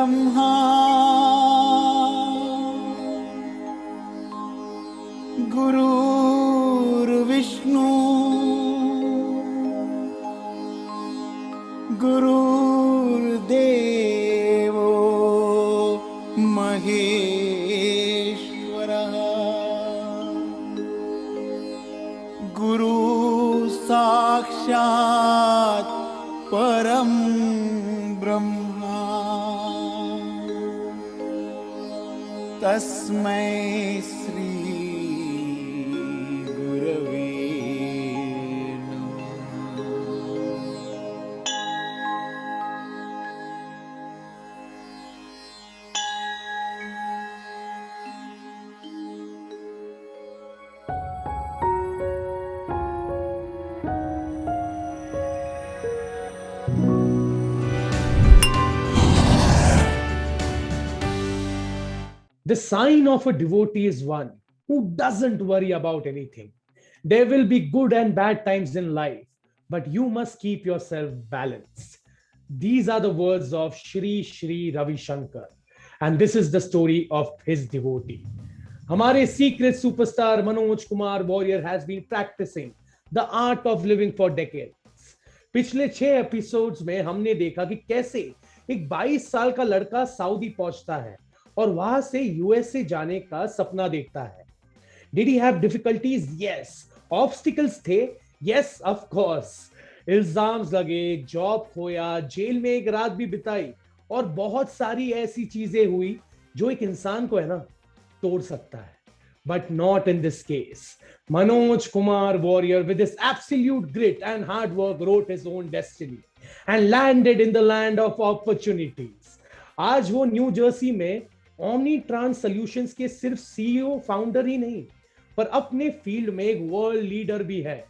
ब्रह्मा गुरुर्विष्णु गुरुर्देवो महेश्वरः गुरु साक्षात् परं ब्रह्मा तस्मै श्री गुरवे The sign of a devotee is one who doesn't worry about anything. There will be good and bad times in life, but you must keep yourself balanced. These are the words of Shri Shri Ravi Shankar, and this is the story of his devotee. हमारे secret superstar Manojkumar Warrior has been practicing the art of living for decades. पिछले 6 episodes में हमने देखा कि कैसे एक 22 साल का लड़का सऊदी पहुंचता है और वहां से यूएसए जाने का सपना देखता है. Did he have difficulties? Yes. Obstacles थे? Yes, of course. इल्जाम्स लगे, जॉब खोया, जेल में एक रात भी बिताई और बहुत सारी ऐसी चीजें हुई जो एक इंसान को है ना तोड़ सकता है. But not in this case. Manojkumar Warrior, with his absolute grit and hard work, wrote his own destiny and landed in the land of opportunities. आज वो न्यू जर्सी में ओमनी ट्रांस सॉल्यूशंस के सिर्फ सीईओ फाउंडर ही नहीं पर अपने field में एक वर्ल्ड लीडर भी है.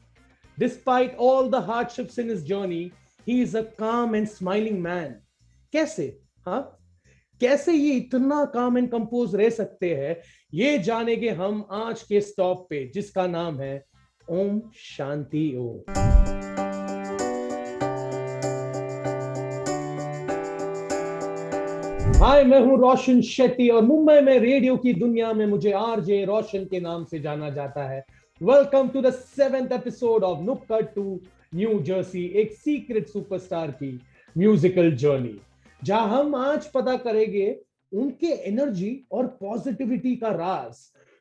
Despite all the hardships in his journey he is a काम एंड स्माइलिंग मैन. कैसे? हाँ, कैसे ये इतना काम एंड कंपोज रह सकते हैं, ये जानेंगे हम आज के स्टॉप पे जिसका नाम है ओम शांति ओम. हाय, मैं हूं रोशन शेट्टी और मुंबई में रेडियो की दुनिया में मुझे आरजे रोशन के नाम से जाना जाता है. Welcome to the 7th episode of Nukkad to New Jersey, एक सीक्रेट सुपरस्टार की म्यूजिकल जर्नी, जहां हम आज पता करेंगे उनके एनर्जी और पॉजिटिविटी का राज.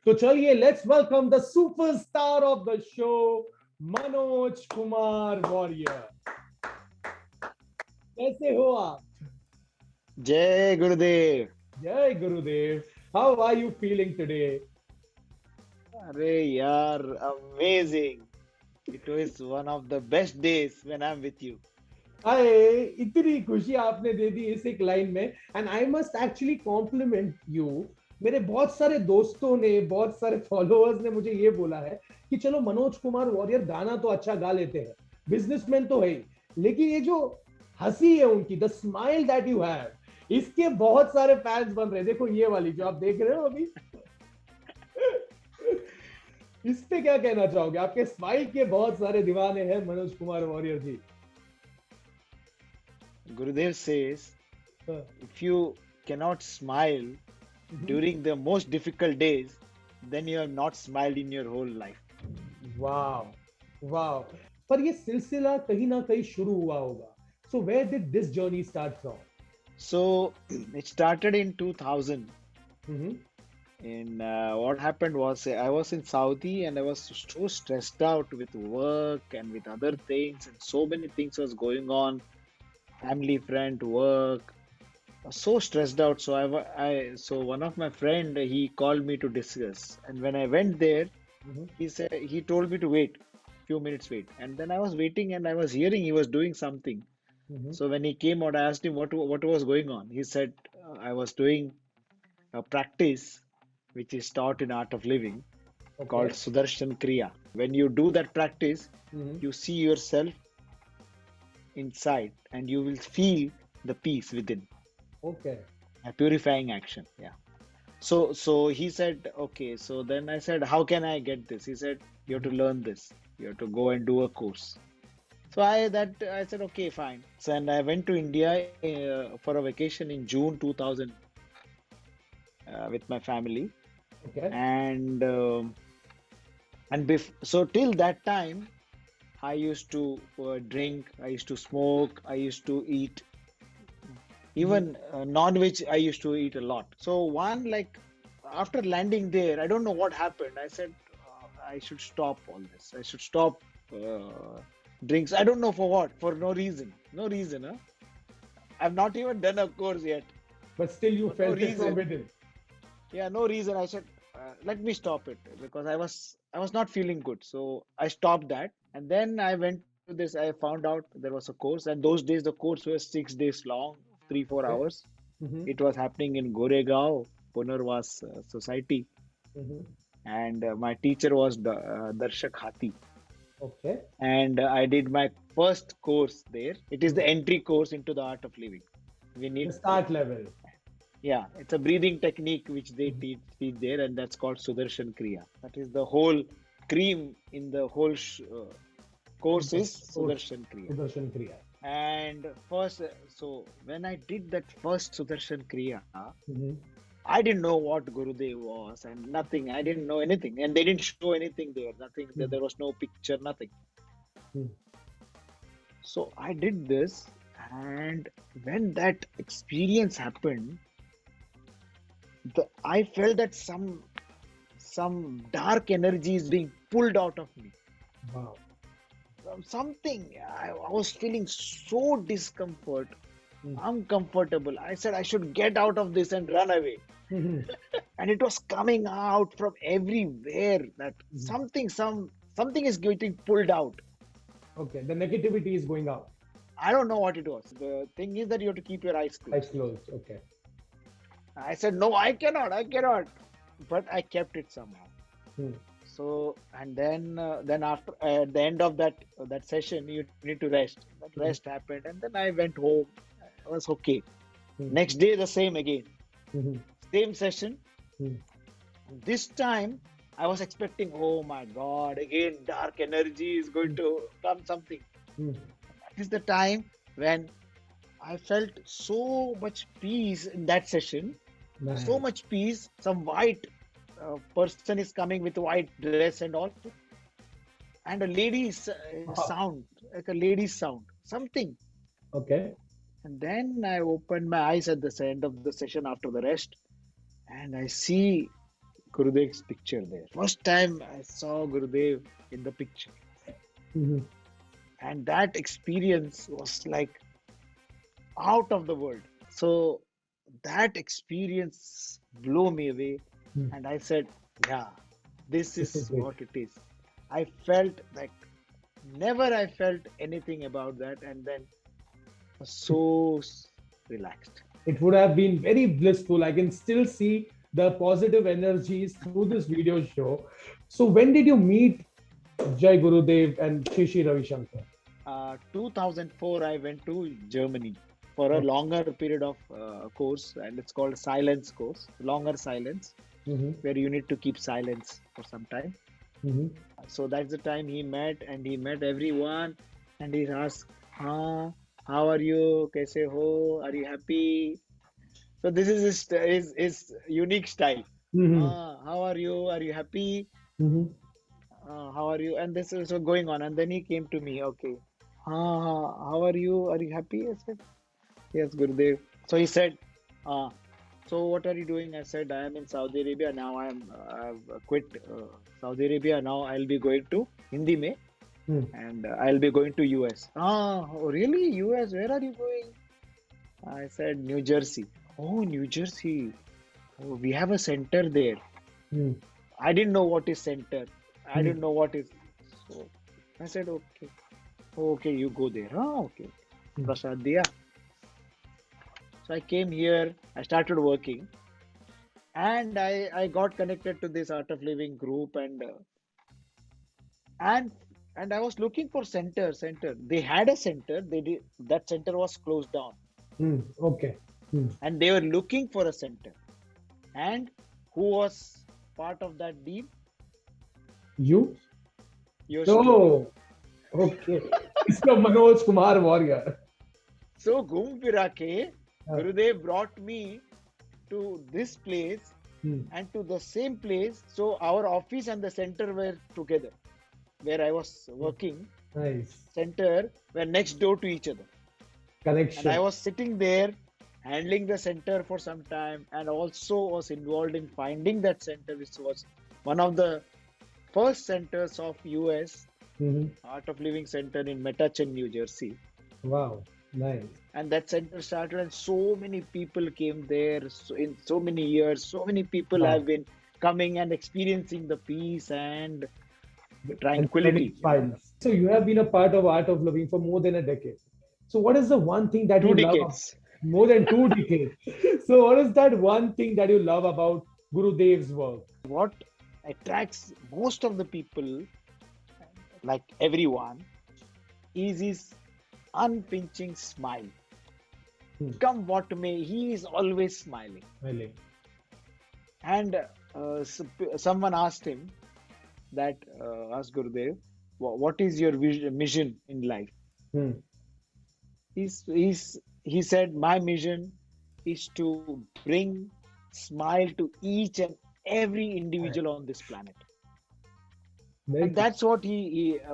तो चलिए, let's welcome the superstar of the show, Manoj Kumar Warrier. कैसे हो आप? जय गुरुदेव. जय Gurudev. How are you feeling today? अरे यार, amazing. It was one of the best days when I am with you. अरे, इतनी खुशी आपने दे दी इस एक लाइन में. And I must actually compliment you. मेरे बहुत सारे दोस्तों ने, बहुत सारे फॉलोअर्स ने मुझे ये बोला है कि चलो मनोज कुमार वॉरियर गाना तो अच्छा गा लेते हैं, बिजनेसमैन तो है ही, लेकिन ये जो हंसी है उनकी, the smile that you have, इसके बहुत सारे फैंस बन रहे हैं. देखो ये वाली जो आप देख रहे हो अभी. इस पे क्या कहना चाहोगे? आपके स्माइल के बहुत सारे दीवाने हैं Manoj Kumar Warrier ji. Gurudev says, if you cannot smile during the most difficult days, then you have not smiled in your whole life. वाह वाह. पर ये सिलसिला कहीं ना कहीं शुरू हुआ होगा. So where did this journey start from? So it started in 2000. Mm-hmm. And what happened was I was in Saudi and I was so stressed out with work and with other things, and so many things was going on. Family, friend, work. I was so stressed out. So so one of my friend, he called me to discuss. And when I went there, Mm-hmm. he told me to wait, few minutes wait. And then I was waiting and I was hearing he was doing something. Mm-hmm. So when he came out, I asked him what was going on. He said, I was doing a practice which is taught in art of living called Okay. Sudarshan Kriya. When you do that practice, Mm-hmm. you see yourself inside and you will feel the peace within. Okay. A purifying action. Yeah. So he said, okay. So then I said, how can I get this? He said, you have to learn this. You have to go and do a course. So I said okay, fine. So, and I went to India for a vacation in June 2000 with my family, Okay. and so till that time I used to drink, I used to smoke, I used to eat Mhm. even non-veg. I used to eat a lot. So one like after landing there, I don't know what happened. I said I should stop all this. I should stop drinks. I don't know for what. For no reason. No reason. Huh? I've not even done a course yet. But still, you For no felt it from reason. within. Yeah, no reason. I said let me stop it because I was not feeling good. So I stopped that, and then I went to this. I found out there was a course, and those days the course was 6 days long, 3-4 Okay. hours. Mm-hmm. It was happening in Goregaon, Punarvas Society, Mm-hmm. and my teacher was Darshak Hati. Okay. And I did my first course there. It is the entry course into the art of living. We The need, start level. yeah, it's a breathing technique which they teach there, and that's called Sudarshan Kriya. That is the whole cream in the whole course The is course, Sudarshan Kriya. Sudarshan Kriya. And first, so when I did that first Sudarshan Kriya, Mm-hmm. I didn't know what Gurudev was and nothing. I didn't know anything, and they didn't show anything there. Nothing. There was no picture. Nothing. Mm-hmm. So I did this, and when that experience happened, I felt that some dark energy is being pulled out of me. Wow. Something. I was feeling so discomfort, Mm-hmm. uncomfortable. I said I should get out of this and run away. Mm-hmm. And it was coming out from everywhere that something is getting pulled out. Okay. The negativity is going out. I don't know what it was. The thing is that you have to keep your eyes Eyes closed. closed. Okay. I said no, I cannot, but I kept it somehow. Hmm. So and then after at the end of that session you need to rest. That Mhm. rest happened, and then I went home. I was okay. Hmm. Next day the same again, Mhm. same session. Hmm. This time I was expecting, oh my God, again dark energy is going to come something. Hmm. That is the time when I felt so much peace in that session, so Nice. much peace. Some white person is coming with white dress and all, and a lady's Wow. sound, like a lady's sound, something. Okay. And then I opened my eyes at the end of the session after the rest, and I see Gurudev's picture there. First time I saw Gurudev in the picture. Mhm. And that experience was like out of the world. So that experience blew me away. Hmm. And I said, yeah, this This is is great. what it is. I felt like never I felt anything about that. And then was so relaxed. It would have been very blissful. I can still see the positive energies through this video show. So, when did you meet Jai Gurudev and Shishi Ravi Shankar? 2004, I went to Germany for a Okay. longer period of course, and it's called silence course, longer silence, Mm-hmm. where you need to keep silence for some time. Mm-hmm. So that's the time he met, and he met everyone, and he asked, how are you? Kaise ho? Are you happy? So this is his unique style. Mm-hmm. How are you? Are you happy? Mm-hmm. How are you? And this is going on. And then he came to me, okay. How are you? Are you happy? I said, yes, Gurudev. So he said, uh, so what are you doing? I said, I am in Saudi Arabia. Now I've quit Saudi Arabia. Now I'll be going to Hindi mein, and I'll be going to US. Oh, really? US? Where are you going? I said, New Jersey. Oh, New Jersey. Oh, we have a center there. Mm-hmm. I didn't know what is center. I Mm-hmm. didn't know what is. So I said, okay. Okay, you go there. Okay. Prasad diya. So I came here. I started working, and I got connected to this Art of Living group, and and I was looking for center. They had a center. They did that center was closed down, Okay. Mm. and they were looking for a center. And who was part of that deal? You? Yours truly. Oh, okay. Mr. Manojkumar Warrier. So घूम फिरा के हाँ, Gurudev brought me to this place hmm, and to the same place. So our office and the center were together. Where I was working, nice. center were next door to each other. And I Connection. was sitting there handling the center for some time and also was involved in finding that center, which was one of the first centers of US Mhm. Art of Living Center in Metuchen, New Jersey. Wow, nice. And that center started, and so many people came there. So in so many years, so many people Wow. have been coming and experiencing the peace and And spreading tranquility. smiles. So you have been a part of Art of Living for more than a decade. So what is the one thing that Two you love? decades. More than 2 decades. So what is that one thing that you love about Gurudev's work? What attracts most of the people, like everyone, is his unpinching smile. Hmm. Come what may, he is always smiling. Really? And someone asked him that, asked Gurudev, what is your mission in life? Hmm. He said, my mission is to bring smile to each and every individual on this planet. Very And cool. that's what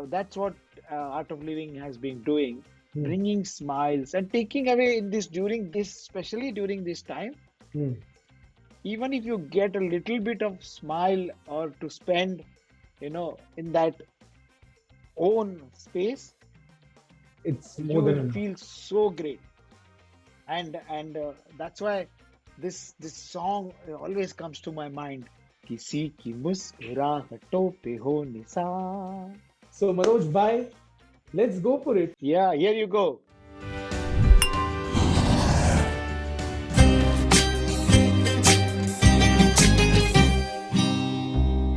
that's what Art of Living has been doing, Hmm. bringing smiles and taking away in this during this, especially during this time. Hmm. Even if you get a little bit of smile or to spend, in that own space, It's you more than will enough. feel so great. And that's why this song always comes to my mind. किसी की मुस्कुराहटों पे हो Nisar. So Manoj bhai, let's go for it. Yeah, here you go.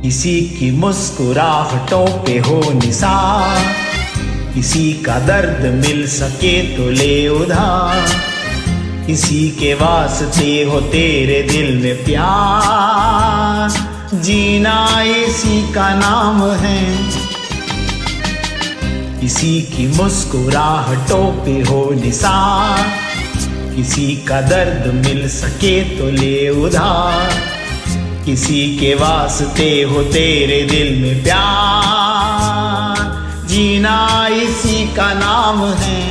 किसी की मुस्कुराहटों पे हो निसार, किसी का दर्द मिल सके तो ले उधार, किसी के वास्ते हो तेरे दिल में प्यार, जीना इसी का नाम है। किसी की मुस्कुराहटों पे हो निसार, किसी का दर्द मिल सके तो ले उधार, किसी के वास्ते हो तेरे दिल में प्यार, जीना इसी का नाम है।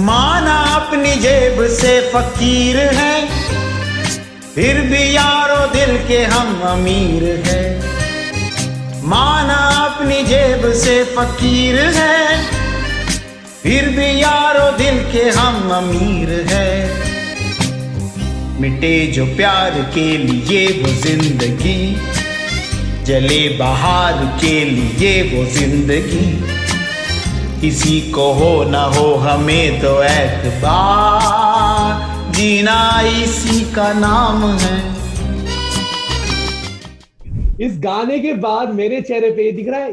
माना अपनी जेब से फकीर है, फिर भी यारो दिल के हम अमीर है। माना अपनी जेब से फकीर है, फिर भी यारो दिल के हम अमीर है। मिटे जो प्यार के लिए वो जिंदगी, जले बहार के लिए वो जिंदगी, किसी को हो ना हो हमें तो एतबार, जीना इसी का नाम है। इस गाने के बाद मेरे चेहरे पे ये दिख रहा है,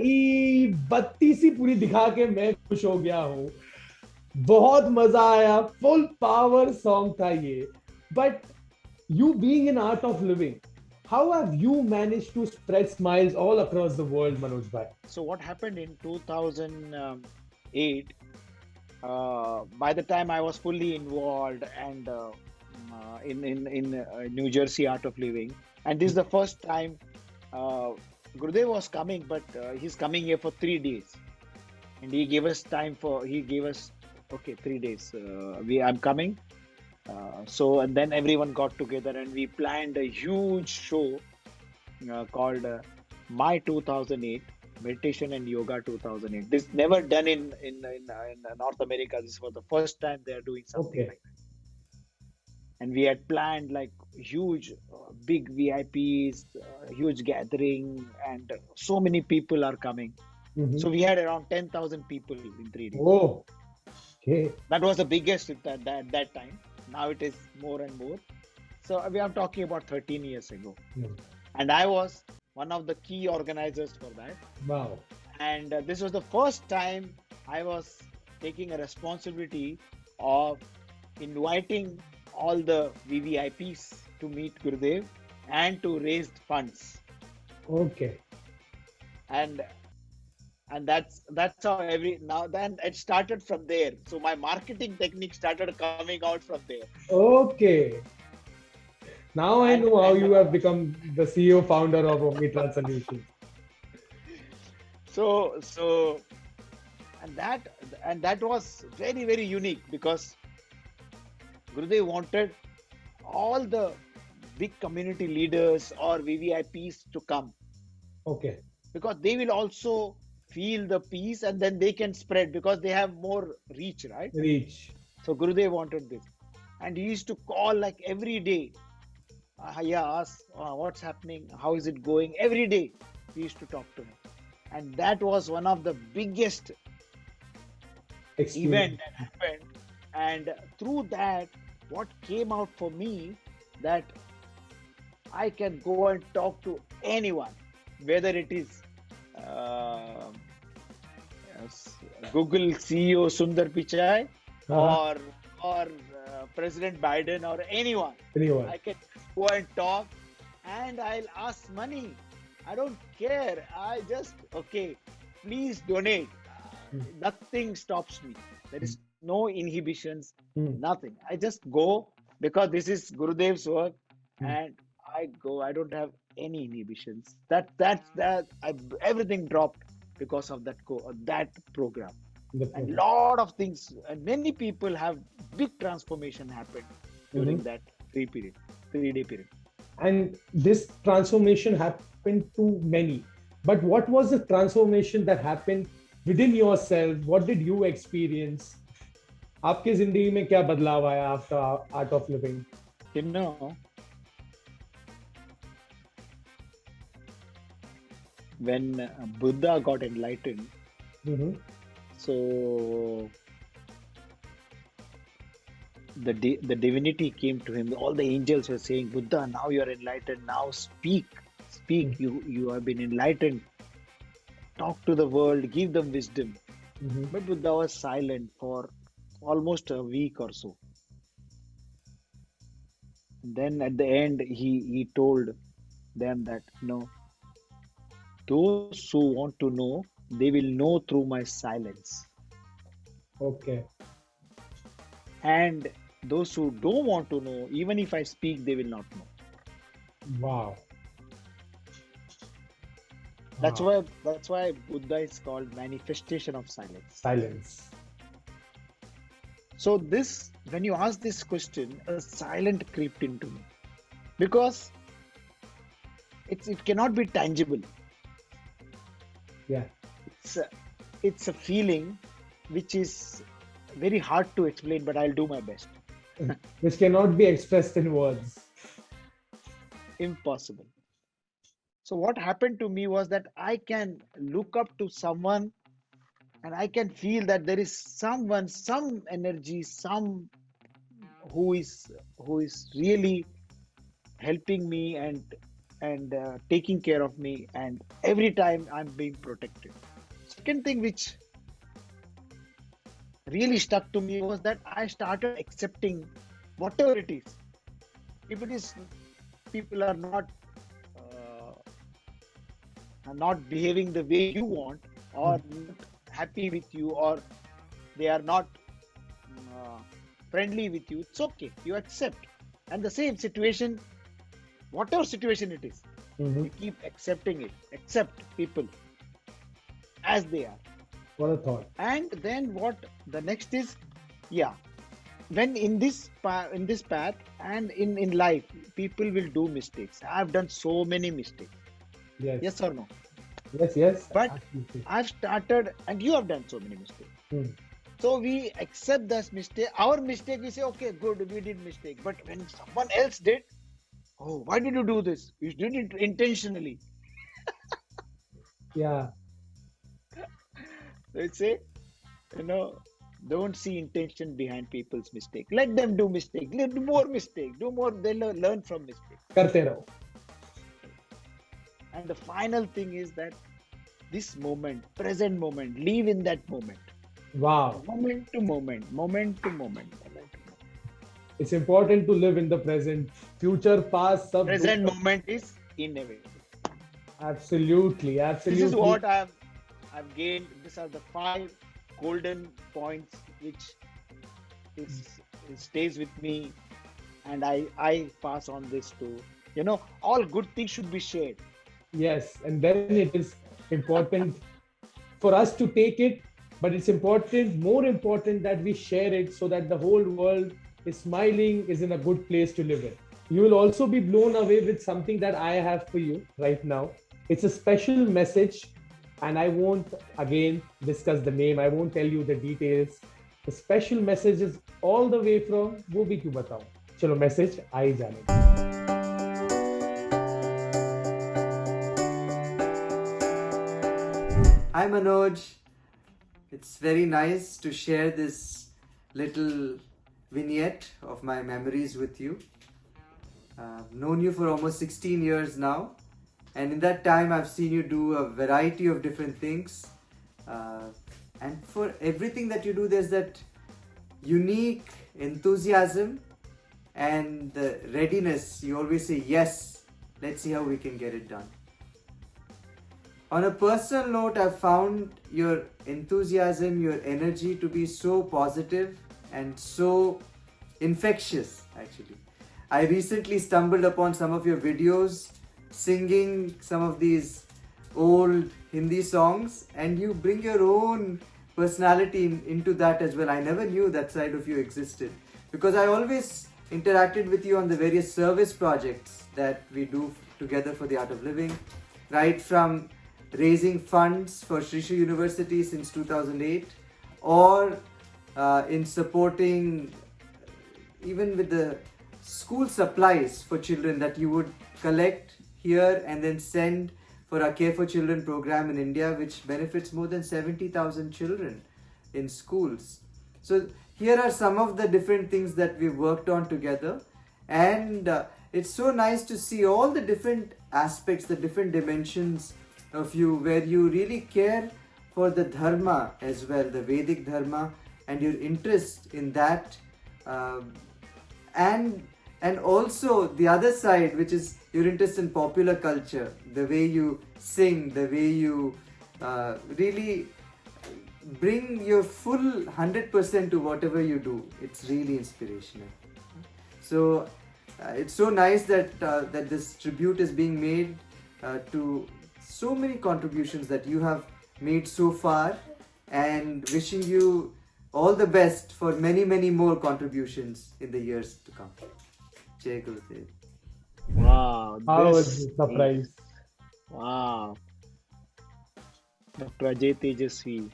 बत्ती सी पूरी दिखा के मैं खुश हो गया हूँ। बहुत मजा आया, फुल पावर सॉन्ग था ये। But you being in art of living, how have you managed to spread smiles all across the world, Manoj bhai? So what happened in 2008, by the time I was fully involved and in New Jersey Art of Living, and this is the first time Gurudev was coming, but he's coming here for 3 days, and he gave us 3 days. I'm coming. So and then everyone got together and we planned a huge show called My 2008 Meditation and Yoga 2008. This never done in North America. This was the first time they are doing something Okay. like that. And we had planned like huge, big VIPs, huge gathering, and so many people are coming. Mhm. So we had around 10,000 people in 3 days. Oh, okay. That was the biggest at that time. Now it is more and more. So we are talking about 13 years ago. Hmm. And I was one of the key organizers for that. Wow. And this was the first time I was taking a responsibility of inviting all the VVIPs to meet Gurudev and to raise funds. Okay. And that's how then it started from there. So my marketing technique started coming out from there. Okay. Now I And know how and you have become the CEO founder of Omnitran Solutions. so and that was very, very unique because Gurudev wanted all the big community leaders or VVIPs to come, Okay. because they will also feel the peace and then they can spread because they have more reach, right? Reach. So Gurudev wanted this. And he used to call like every day. Yeah, ask what's happening, how is it going? Every day he used to talk to me. And that was one of the biggest Experience. event that happened. And through that, what came out for me, that I can go and talk to anyone, whether it is uh, Google CEO Sundar Pichai Uh-huh. or President Biden or anyone. Anyone. I can go and talk and I'll ask money. I don't care. I just, okay, please donate. Nothing stops me. There is no inhibitions, Hmm. nothing. I just go because this is Gurudev's work Hmm. and I go. I don't have any inhibitions. Everything dropped because of that program. The And program. lot of things, and many people have big transformation happened during Mhm. that 3-day period. And this transformation happened to many. But what was the transformation that happened within yourself? What did you experience? आपके जिंदगी में क्या बदलाव आया after art of living? You know, when Buddha got enlightened, Mhm. so the divinity came to him. All the angels were saying, Buddha, now you are enlightened. Now speak. You have been enlightened. Talk to the world. Give them wisdom. Mhm. But Buddha was silent for almost a week or so. And then at the end, he told them that, no, those who want to know, they will know through my silence. Okay. And those who don't want to know, even if I speak, they will not know. Wow. That's Wow. why Buddha is called manifestation of silence. Silence. So this, when you ask this question, a silent crept into me, because it cannot be tangible. Yeah. It's a feeling which is very hard to explain, but I'll do my best. Which cannot be expressed in words. Impossible. So what happened to me was that I can look up to someone and I can feel that there is someone, some energy, some who is really helping me and taking care of me, and every time I'm being protected. Second thing which really stuck to me was that I started accepting whatever it is. If it is people are not behaving the way you want, or not happy with you, or they are not friendly with you, it's okay. You accept. And the same situation, whatever situation it is, Mhm. you keep accepting it. Accept people as they are. What a thought. And then what the next is, yeah, when in this path and in life, people will do mistakes. I've done so many mistakes. Yes. Yes or no? Yes. But Absolutely. I've started, and you have done so many mistakes. Hmm. So we accept this mistake. Our mistake, we say, okay, good, we did mistake. But when someone else did, oh, why did you do this? You did it intentionally. Yeah. So it's a, Don't see intention behind people's mistake. Let them do mistake. Let do more mistake. Do more. They learn from mistake. करते रहो. And the final thing is that this moment, present moment, live in that moment. Wow. Moment to moment, moment to moment, moment to moment. It's important to live in the present. Future, past, sub. Present moment is inevitable. Absolutely, absolutely. This is what I've gained. These are the 5 golden points which stays with me, and I pass on this to, all good things should be shared. Yes, and then it is important for us to take it, but it's more important that we share it so that the whole world is smiling, is in a good place to live in. You will also be blown away with something that I have for you right now. It's a special message, and I won't again discuss the name. I won't tell you the details. The special message is all the way from वो भी क्यों बताऊं. चलो message आ ही जाने. Hi Manoj, it's very nice to share this little vignette of my memories with you. I've known you for almost 16 years now, and in that time I've seen you do a variety of different things, and for everything that you do there's that unique enthusiasm and the readiness. You always say yes, let's see how we can get it done. On a personal note, I've found your enthusiasm, your energy to be so positive and so infectious, actually. I recently stumbled upon some of your videos singing some of these old Hindi songs, and you bring your own personality into that as well. I never knew that side of you existed, because I always interacted with you on the various service projects that we do together for the Art of Living, right from raising funds for Sri Sri University since 2008, or in supporting even with the school supplies for children that you would collect here and then send for our Care for Children program in India, which benefits more than 70,000 children in schools. So here are some of the different things that we've worked on together, and it's so nice to see all the different aspects, the different dimensions of you, where you really care for the dharma as well, the Vedic dharma, and your interest in that, and also the other side, which is your interest in popular culture, the way you sing, the way you really bring your full 100% to whatever you do. It's really inspirational. So it's so nice that that this tribute is being made to so many contributions that you have made so far, and wishing you all the best for many, many more contributions in the years to come. Jai Gurudev. Wow. How was This the surprise? is, wow. Dr. Ajay Tejasvi.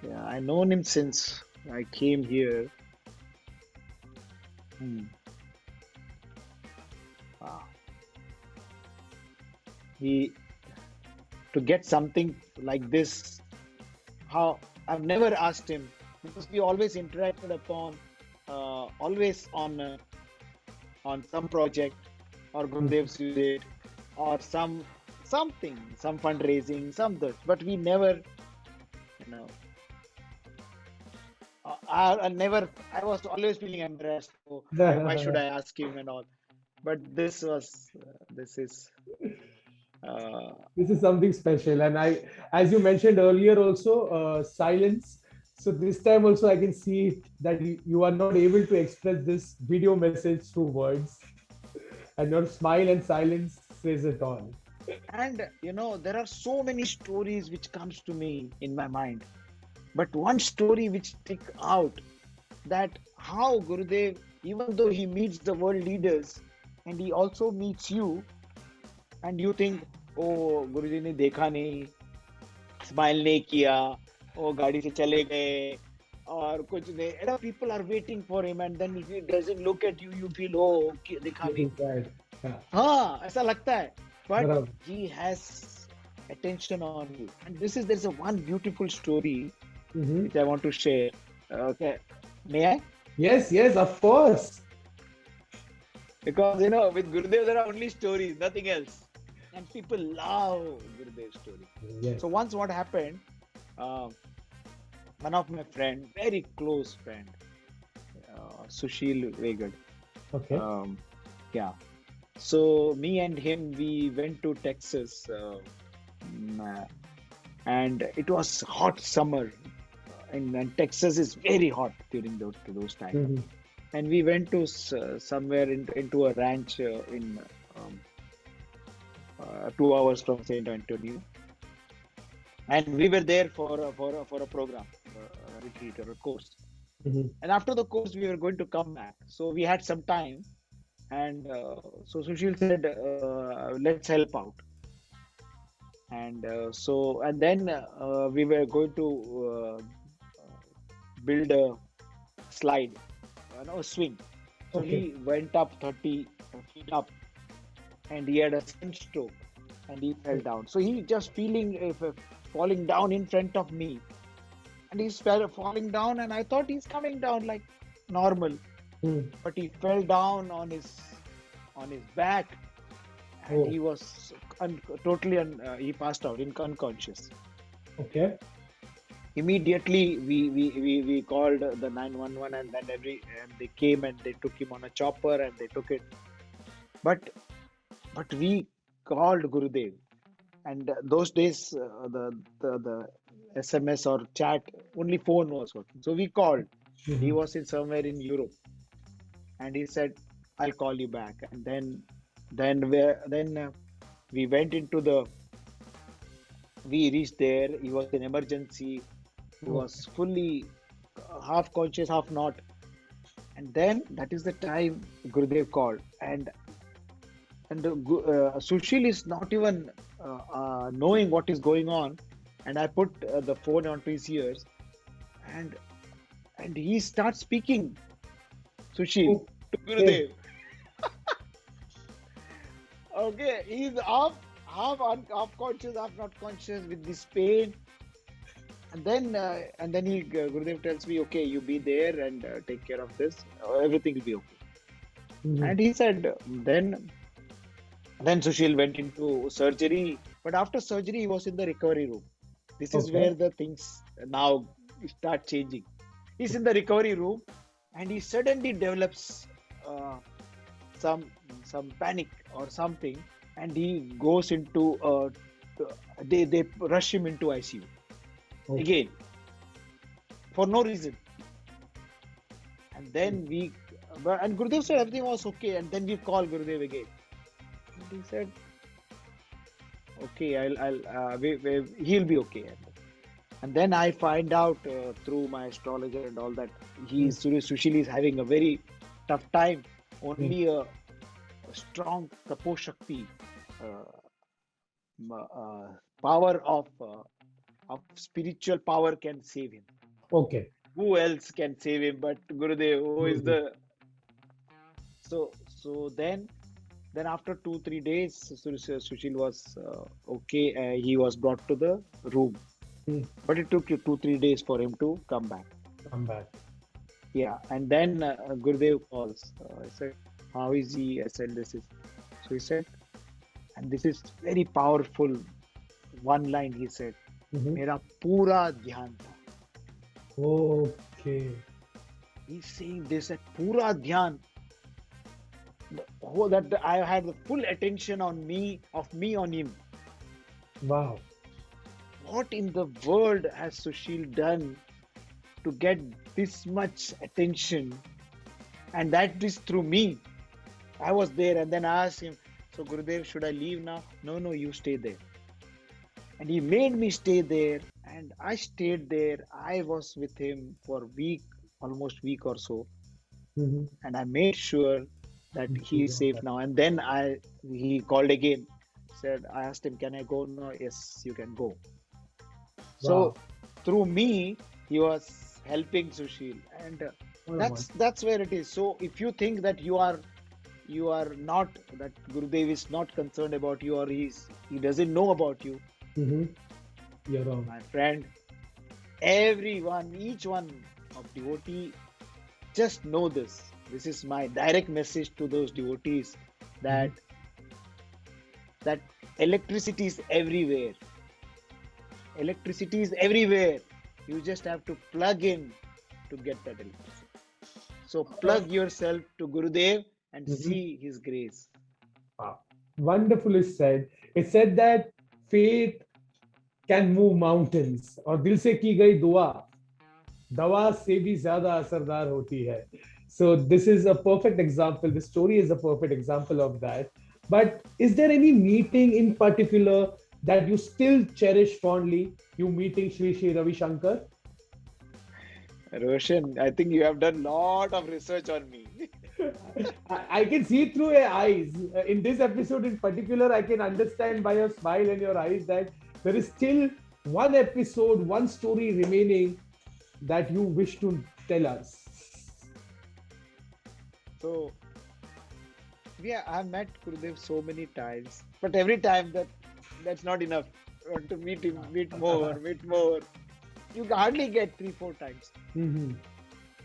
Yeah, I known him since I came here. Wow. To get something like this, how I've never asked him, because we always interacted upon, always on some project or Gurudev's visit or something, some fundraising, something, but we never, I was always feeling embarrassed. Oh, why should I ask him and all? But this is. This is something special, and as you mentioned earlier also, silence. So this time also I can see it, that you are not able to express this video message through words, and your smile and silence says it all. And there are so many stories which comes to me in my mind, but one story which stick out, that how Gurudev, even though he meets the world leaders and he also meets you, and you think, oh, गुरुजी ने देखा नहीं, smile नहीं किया, वो गाड़ी से चले गए और कुछ नहीं. People are waiting for him, and then if he doesn't look at you, you feel, oh, देखा नहीं. हाँ, ऐसा लगता है. But he has attention on you, and there's one beautiful story Mhm. which I want to share. Okay, may I? Yes, yes, of course. Because with Gurudev there are only stories, nothing else, and people love Gurudev's story. Yes. So once what happened, uh, one of my friend, very close friend, Sushil Vegad. Okay. Um, yeah. So me and him, we went to Texas, and it was hot summer, and Texas is very hot during those times. Mhm. And we went to somewhere into a ranch in um, 2 hours from Saint Antonio, and we were there for a program, a retreat or a course. Mhm. And after the course, we were going to come back, so we had some time. And so Sushil said, "Let's help out." And then we were going to build a slide, a swing. So Okay. he went up 30 feet up, and he had a sunstroke, and he fell down. So he just feeling falling down in front of me, and he's falling down, and I thought he's coming down like normal, Mm. but he fell down on his back, and Oh, he was he passed out, unconscious. okay. Immediately, we called the 911, and then and they came and they took him on a chopper and they took it. But we called Gurudev, and those days the SMS or chat, only phone was working. So we called. He Mhm. was in somewhere in Europe, and he said, "I'll call you back." And then we went into the. We reached there. He was in emergency. He Oh, was fully half conscious, half not. And then that is the time Gurudev called, and Sushil is not even knowing what is going on, and I put the phone onto his ears, and he starts speaking, Sushil, to okay. Gurudev. Okay, he's half conscious, half not conscious with this pain. And then Gurudev tells me, "Okay, you be there and take care of this. Everything will be okay." Mhm. And he said, then Sushil went into surgery. But after surgery, he was in the recovery room. This is Okay. where the things now start changing. He's in the recovery room, and he suddenly develops uh, some panic or something, and he goes into they rush him into ICU Oh, again for no reason. And then and Gurudev said everything was okay, and then we call Gurudev again, and he said, "Okay, he'll be okay." And then I find out through my astrologer and all that mm, Sushil is having a very tough time. mm. Only a strong tapo shakti, uh, power of spiritual power can save him. Okay. Who else can save him but Gurudev? Who is Mhm. the so then after 2-3 days, Sushil was okay. He was brought to the room, Mm. but it took 2-3 days for him to come back. Come back. Yeah, and then Gurudev calls. I said, "How is he?" I said, "This is." So he said, and this is very powerful. One line he said, Mhm. "मेरा पूरा ध्यान था." Okay. He's saying this at पूरा ध्यान. That I had the full attention on me on him. Wow. What in the world has Sushil done to get this much attention? And that is through me. I was there, and then I asked him, "So Gurudev, should I leave now?" "No, no, you stay there." And he made me stay there, and I stayed there. I was with him for almost week or so, Mhm. and I made sure that he is Yeah, safe that- now. And then he called again, said, I asked him, "Can I go?" "No." "Yes, you can go." Wow. So through me, he was helping Sushil, and What a that's where it is. So if you think that you are not, that Gurudev is not concerned about you, or he doesn't know about you, Mhm. You're wrong. my friend, everyone, each one of devotee, just know this. This is my direct message to those devotees that that electricity is everywhere. Electricity is everywhere. You just have to plug in to get that electricity. So plug yourself to Gurudev and Mhm. see his grace. Wow. Wonderfully said. It said that faith can move mountains और दिल से की गई दुआ दवा से भी ज्यादा असरदार होती है. So this is a perfect example. The story is a perfect example of that. But is there any meeting in particular that you still cherish fondly? You meeting Shri Ravi Shankar? Roshan, I think you have done lot of research on me. I can see through your eyes. In this episode in particular, I can understand by your smile and your eyes that there is still one episode, one story remaining that you wish to tell us. So, yeah, I've met Gurudev so many times, but every time that's not enough. I want to meet him, meet more, meet more. You hardly get 3-4 times, Mhm.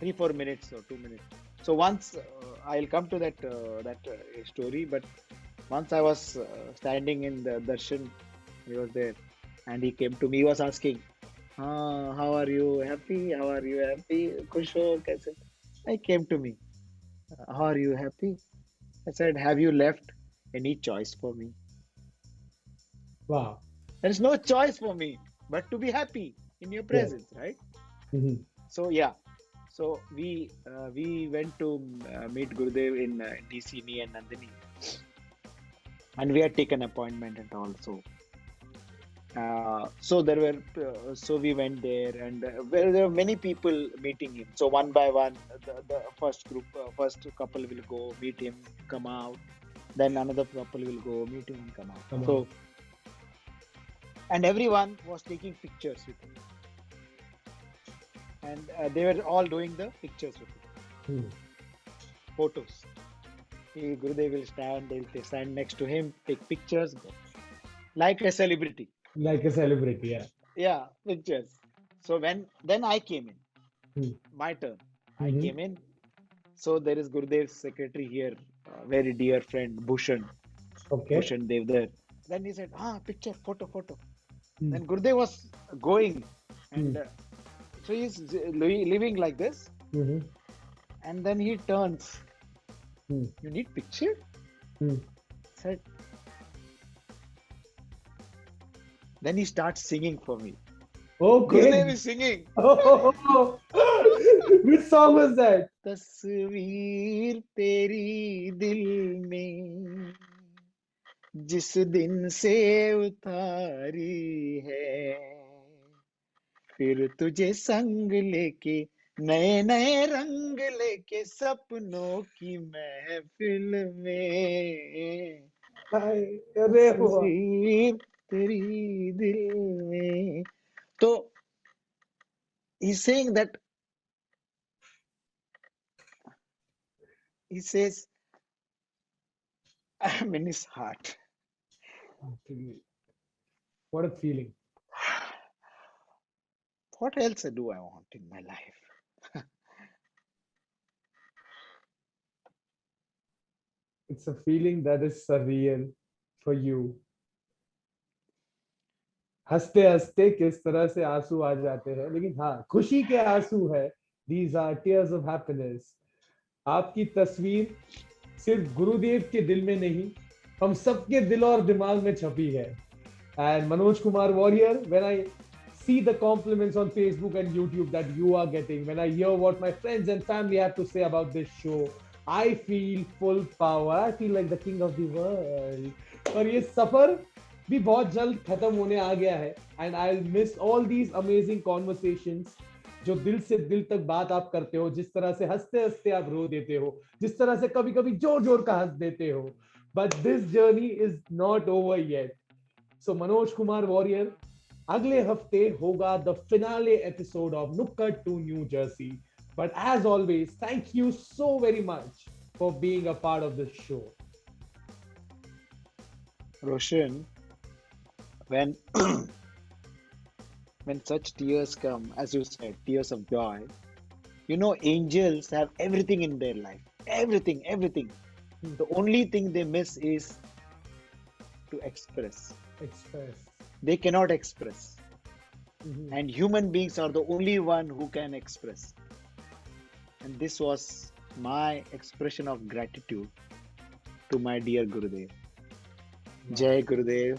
3-4 minutes or 2 minutes. So once I'll come to that story, but once I was standing in the darshan, he was there, and he came to me. He was asking, "How are you? Happy? How are you happy? Khush ho? Kaise?" I came to me. How are you happy? I said, "Have you left any choice for me? Wow. There is no choice for me but to be happy in your Yes. presence, right?" Mhm. So yeah, so we went to meet Gurudev in DC, me and Nandini, and we had taken appointment and all. So there were so we went there, and there were many people meeting him. So one by one, the first group, first couple will go meet him, come out. Then another couple will go meet him and come out. Come So on. and everyone was taking pictures with him, and they were all doing the pictures with him, Mhm. photos. Gurudev will stand, they'll stand next to him, take pictures, go. Like a celebrity. Like a celebrity, yeah. Yeah, pictures. So then I came in, Mhm. my turn. I Mhm. came in. So there is Gurudev's secretary here, very dear friend Bhushan, Okay. Bhushan Dev there. Then he said, picture, photo, photo. Mhm. Then Gurudev was going, and Mhm. so he's living like this, Mhm. and then he turns. Mhm. You need picture? Mhm. Said. Then he starts singing for me. Gurudev Okay. is singing. Oh, which song was that? तस्वीर तेरी दिल में जिस दिन से उतारी है फिर तुझे संग लेके नए नए रंग लेके सपनों की महफिल में अरे वाह. तस्वीर तेरी दिल में. तो he's saying that, he says, I'm in his heart. What a feeling. What else do I want in my life? It's a feeling that is surreal for you. हंसते हंसते किस तरह से आंसू आ जाते हैं, लेकिन हाँ, खुशी के आंसू है. These are tears of happiness. आपकी तस्वीर सिर्फ गुरुदेव के दिल में नहीं, हम सबके दिल और दिमाग में छपी है. And Manojkumar Warrior, when I see the compliments on Facebook and YouTube that you are getting, when I hear what my friends and family have to say about this show, I feel full power. I feel like the king of the world. और ये सफर भी बहुत जल्द खत्म होने आ गया है. And I'll miss all these amazing conversations जो दिल से दिल तक बात आप करते हो, जिस तरह से हंसते हंसते आप रो देते हो, जिस तरह से कभी कभी जोर जोर का हंस देते हो. But this journey is not over yet. So Manoj Kumar Warrior, अगले हफ्ते होगा the finale episode of Nukkad to New Jersey. But as always, thank you so very much for being a part of this show. Roshan, when when such tears come, as you said, tears of joy, you know, angels have everything in their life. Everything, everything. The only thing they miss is to express. Express. They cannot express. Mhm. And human beings are the only one who can express. And this was my expression of gratitude to my dear Gurudev. Jai Gurudev,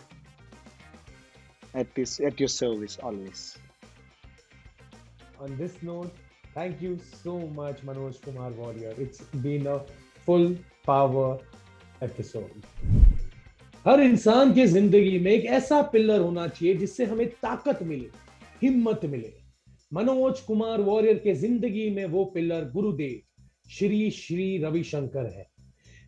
at your service always. On this note, thank you so much, Manojkumar Warrior. It's been a full power episode. हर इंसान की जिंदगी में एक ऐसा pillar होना चाहिए जिससे हमें ताकत मिले, हिम्मत मिले। मनोज कुमार वॉरियर के जिंदगी में वो पिलर गुरुदेव श्री श्री रविशंकर है।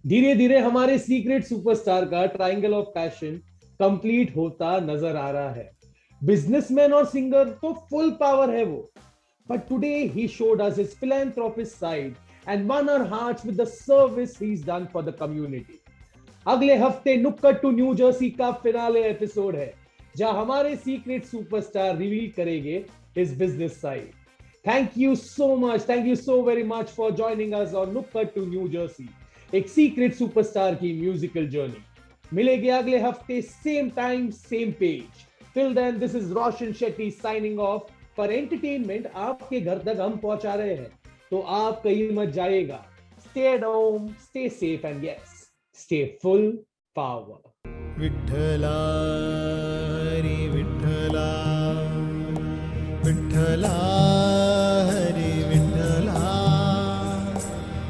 धीरे धीरे हमारे सीक्रेट सुपरस्टार का ट्रायंगल ऑफ पैशन कंप्लीट होता नजर आ रहा है। बिजनेसमैन और सिंगर तो फुल पावर है वो, but today he showed us his philanthropist side and won our hearts with the service he's done for the community. अगले हफ्ते नुक्कड़ टू न्यू जर्सी का फिनाले एपिसोड है, जहां हमारे सीक्रेट सुपरस्टार रिवील करेंगे his business side. Thank you so much, thank you so very much for joining us on नुक्कड़ to New Jersey, एक सीक्रेट सुपरस्टार की म्यूजिकल जर्नी। मिलेंगे अगले हफ्ते same time same page. Till then, this is Roshan Shetty signing off. पर entertainment आपके घर तक हम पहुंचा रहे हैं, तो आप कहीं मत जाइएगा। Stay at home, stay safe, and yes, stay full power. Vitthala हरी विठ्ठला, विठ्ठला हरी विठ्ठला,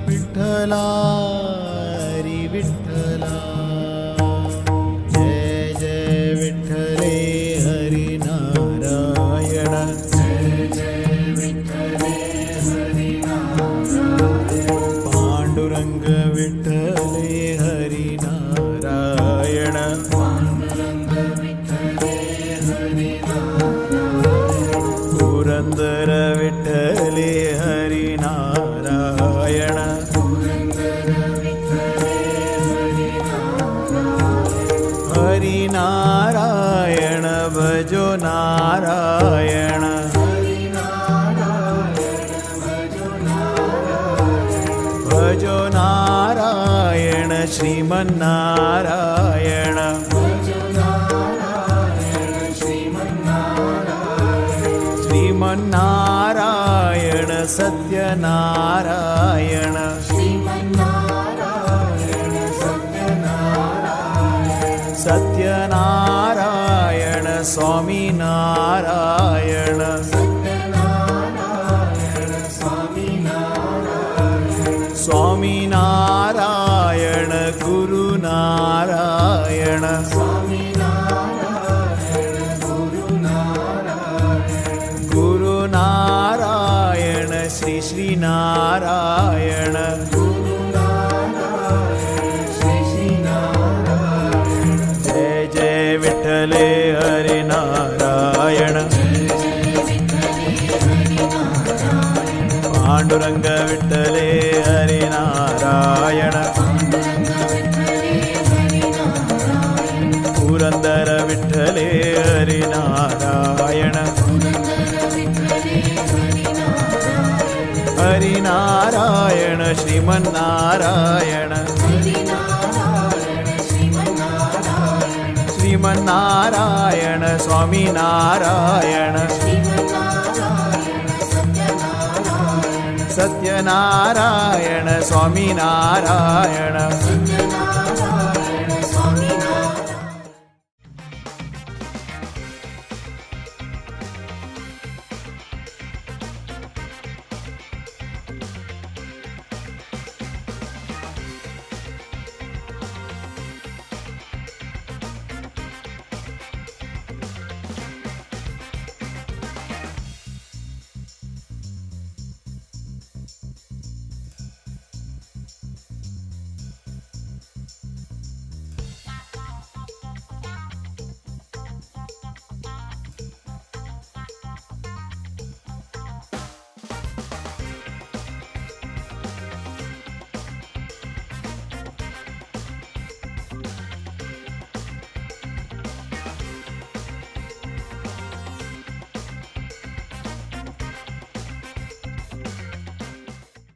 विठ्ठला हरी विठ्ठला। जय जय विठ्ठले हरी नारायण, पांडुरंग विठ्ठले हरी नारायण, पुरंदर विठ्ठले हरी नारायण, हरि नारायण भजो नारायण, भजो नारायण श्रीमन्नारायण, श्रीमन्नारायण सत्यनारायण, सत्यनारायण स्वामी नारायण, स्वामी नारायण गुरु नारायण, गुरु नारायण श्री श्री नारायण, जय जय विठ्ठले हरि नारायण, पांडुरंग विठ्ठले हरि नारायण, पुरंदर विठ्ठले हरि नारायण, हरि नारायण श्रीमन्नारायण, श्रीमन्नारायण स्वामी नारायण, सत्यनारायण स्वामी नारायण,